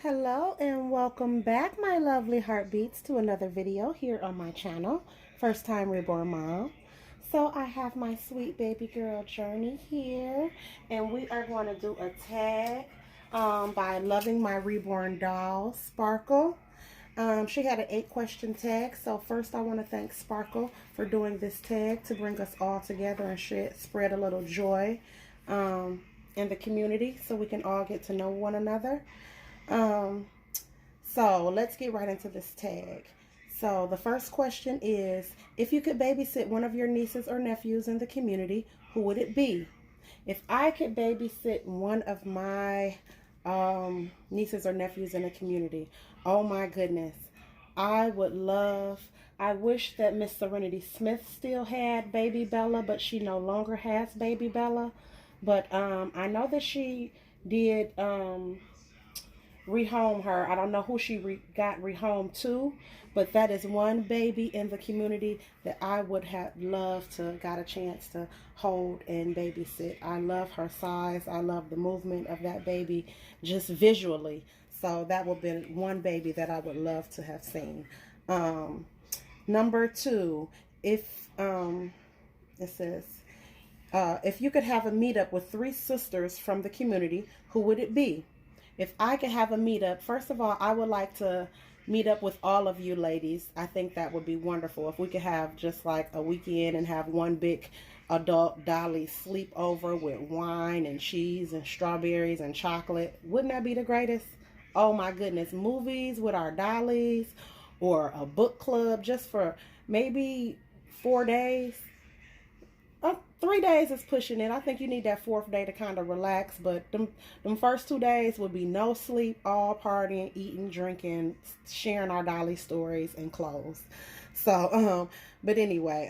Hello and welcome back, my lovely heartbeats, to another video here on my channel, First Time Reborn Mom. So I have my sweet baby girl Journey here, and we are going to do a tag by Loving My Reborn doll, Sparkle. She had an 8-question tag, so first I want to thank Sparkle for doing this tag to bring us all together and spread a little joy in the community so we can all get to know one another. So let's get right into this tag. So the first question is, if you could babysit one of your nieces or nephews in the community, who would it be? If I could babysit one of my nieces or nephews in the community, oh my goodness, I wish that Miss Serenity Smith still had baby Bella, but she no longer has baby Bella. But I know that she did rehome her. I don't know who she got rehomed to, but that is one baby in the community that I would have loved to got a chance to hold and babysit. I love her size. I love the movement of that baby just visually. So that would be one baby that I would love to have seen. Number two, if it says, if you could have a meetup with 3 sisters from the community, who would it be? If I could have a meetup, first of all, I would like to meet up with all of you ladies. I think that would be wonderful. If we could have just like a weekend and have one big adult dolly sleepover with wine and cheese and strawberries and chocolate. Wouldn't that be the greatest? Oh my goodness. Movies with our dollies, or a book club just for maybe 4 days. 3 days is pushing it. I think you need that 4th day to kind of relax. But them first 2 days would be no sleep, all partying, eating, drinking, sharing our dolly stories and clothes. So, but anyway,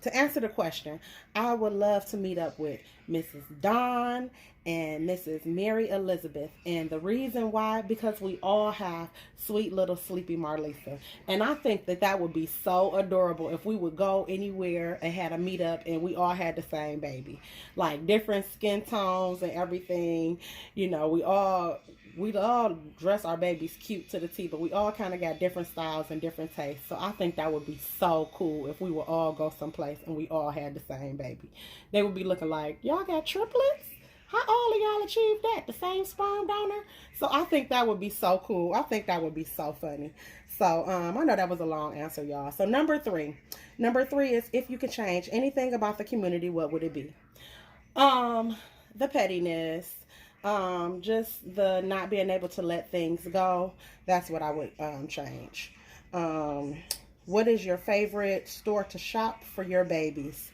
to answer the question, I would love to meet up with Mrs. Dawn and Mrs. Mary Elizabeth. And the reason why, because we all have sweet little sleepy Marlisa. And I think that that would be so adorable if we would go anywhere and had a meetup and we all had the same baby. Like different skin tones and everything. You know, we'd all dress our babies cute to the T, but we all kind of got different styles and different tastes. So I think that would be so cool if we would all go someplace and we all had the same baby. They would be looking like, y'all got triplets? How all of y'all achieved that? The same sperm donor? So I think that would be so cool. I think that would be so funny. So I know that was a long answer, y'all. So number three is, if you could change anything about the community, what would it be? The pettiness, just the not being able to let things go. That's what I would change. What is your favorite store to shop for your babies?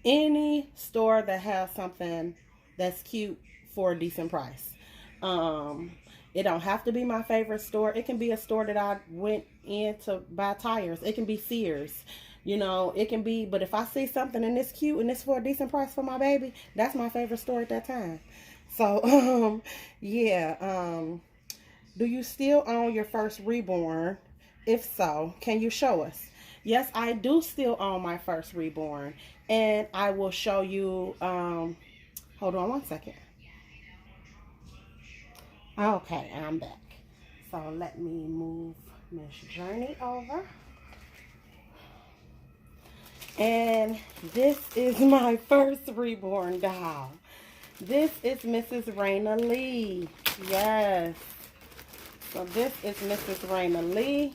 Any store that has something that's cute for a decent price. It don't have to be my favorite store. It can be a store that I went in to buy tires. It can be Sears. You know, it can be, but if I see something and it's cute and it's for a decent price for my baby, that's my favorite store at that time. So, yeah. Do you still own your first Reborn? If so, can you show us? Yes, I do still own my first Reborn. And I will show you, hold on one second. Okay, I'm back. So let me move Miss Journey over. And this is my first Reborn doll. This is Mrs. Raina Lee. Yes. So this is Mrs. Raina Lee.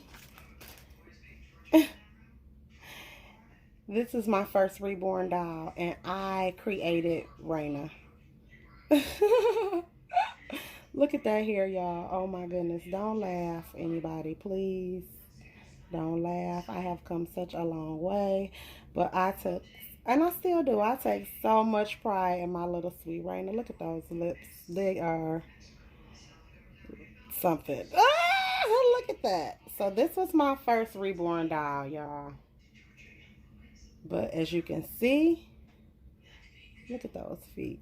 This is my first Reborn doll, and I created Raina. Look at that hair, y'all. Oh my goodness. Don't laugh, anybody, please. Don't laugh. I have come such a long way. But and I still do, I take so much pride in my little sweet Raina. Look at those lips. They are something. Ah, look at that. So this was my first Reborn doll, y'all. But as you can see, look at those feet.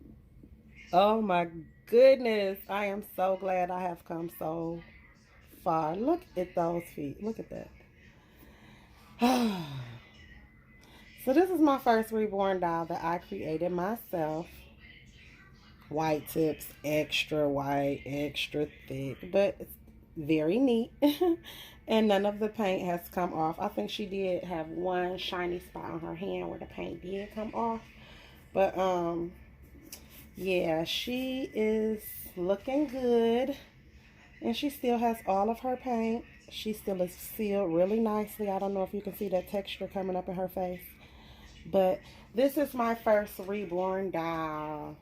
Oh my goodness. I am so glad I have come so far. Look at those feet. Look at that. So this is my first Reborn doll that I created myself. White tips, extra white, extra thick, but it's very neat. And none of the paint has come off. I think she did have one shiny spot on her hand where the paint did come off. But yeah, she is looking good. And she still has all of her paint. She still is sealed really nicely. I don't know if you can see that texture coming up in her face. But this is my first Reborn doll.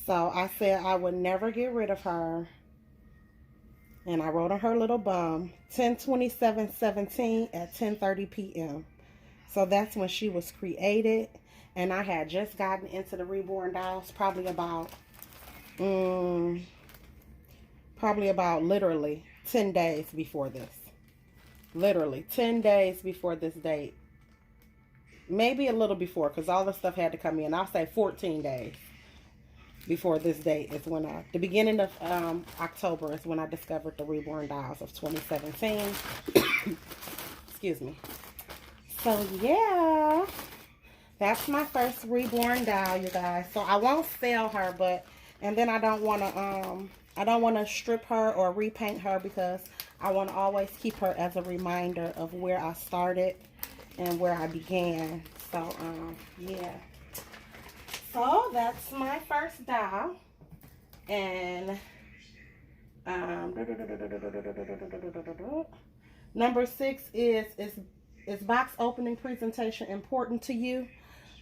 So I said I would never get rid of her. And I wrote on her little bum, 10/27/17 at 10:30 p.m. So that's when she was created. And I had just gotten into the Reborn dolls probably about literally 10 days before this. Literally 10 days before this date. Maybe a little before, because all the stuff had to come in. I'll say 14 days before this date is when the beginning of October is when I discovered the Reborn dolls of 2017. Excuse me. So yeah, that's my first Reborn doll, you guys. So I won't sell her, and then I don't want to strip her or repaint her, because I want to always keep her as a reminder of where I started and where I began. So yeah. So that's my first doll. And number 6 is box opening presentation important to you?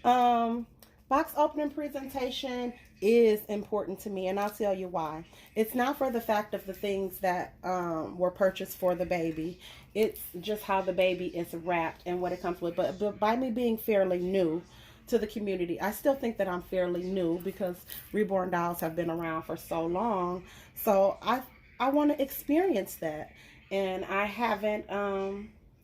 Box opening presentation is important to me, and I'll tell you why. It's not for the fact of the things that were purchased for the baby. It's just how the baby is wrapped and what it comes with. But by me being fairly new to the community, I still think that I'm fairly new, because Reborn dolls have been around for so long. So I want to experience that, and I haven't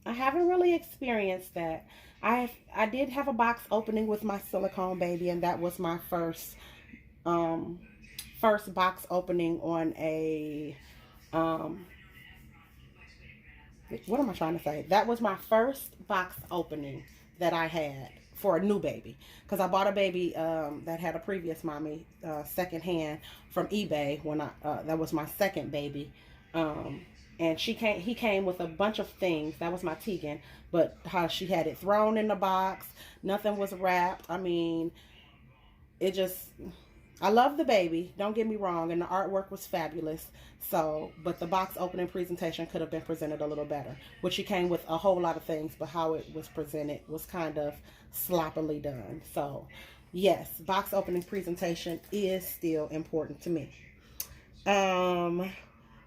really experienced that. I did have a box opening with my silicone baby, and that was my first box opening on a what am I trying to say? That was my first box opening that I had for a new baby, because I bought a baby that had a previous mommy secondhand from eBay when that was my second baby. And he came with a bunch of things. That was my Tegan, but how she had it thrown in the box, nothing was wrapped. I mean, I love the baby, don't get me wrong, and the artwork was fabulous. So, but the box opening presentation could have been presented a little better, which she came with a whole lot of things, but how it was presented was kind of sloppily done. So, yes, box opening presentation is still important to me.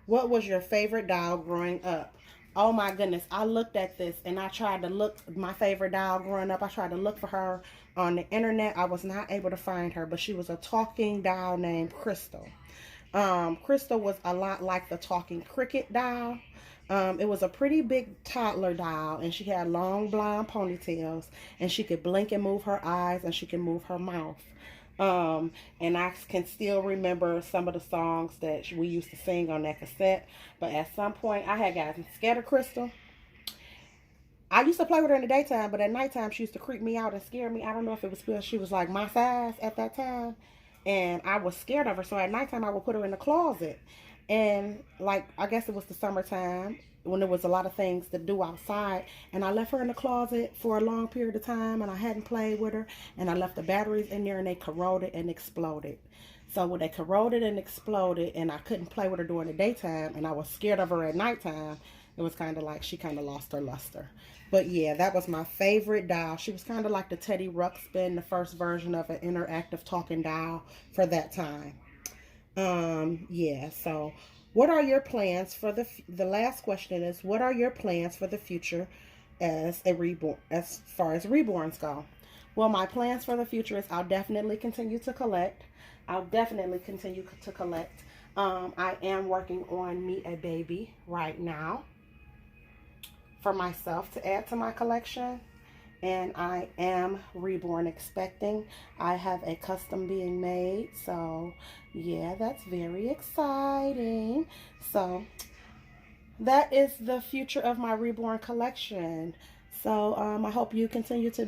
What was your favorite doll growing up? Oh my goodness, I looked at this and I tried to look, my favorite doll growing up, I tried to look for her on the internet. I was not able to find her, but she was a talking doll named Crystal. Crystal was a lot like the talking cricket doll. It was a pretty big toddler doll, and she had long blonde ponytails, and she could blink and move her eyes, and she could move her mouth. And I can still remember some of the songs that we used to sing on that cassette. But at some point, I had gotten scared of Crystal. I used to play with her in the daytime, but at nighttime, she used to creep me out and scare me. I don't know if it was because she was like my size at that time, and I was scared of her. So at nighttime, I would put her in the closet. And like, I guess it was the summertime when there was a lot of things to do outside, and I left her in the closet for a long period of time, and I hadn't played with her, and I left the batteries in there, and they corroded and exploded. So when they corroded and exploded, and I couldn't play with her during the daytime, and I was scared of her at nighttime, it was kind of like she kind of lost her luster. But yeah, that was my favorite doll. She was kind of like the Teddy Ruxpin, the first version of an interactive talking doll for that time. Yeah, so what are your plans for the last question is, what are your plans for the future as far as reborns go? Well, my plans for the future is I'll definitely continue to collect. I am working on me a baby right now for myself to add to my collection. And I am reborn expecting. I have a custom being made. So yeah, that's very exciting. So that is the future of my reborn collection. So I hope you continue to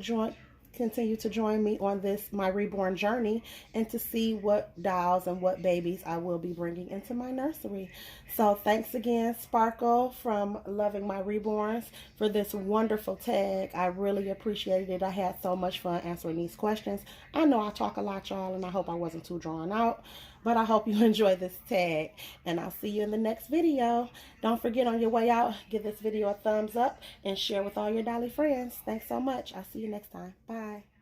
continue to join me on this my reborn journey and to see what dolls and what babies I will be bringing into my nursery. So thanks again, Sparkle from Loving My Reborns, for this wonderful tag. I really appreciated it. I had so much fun answering these questions. I know I talk a lot, y'all, and I hope I wasn't too drawn out, but I hope you enjoy this tag, and I'll see you in the next video. Don't forget, on your way out, give this video a thumbs up and share with all your dolly friends. Thanks so much. I'll see you next time. Bye.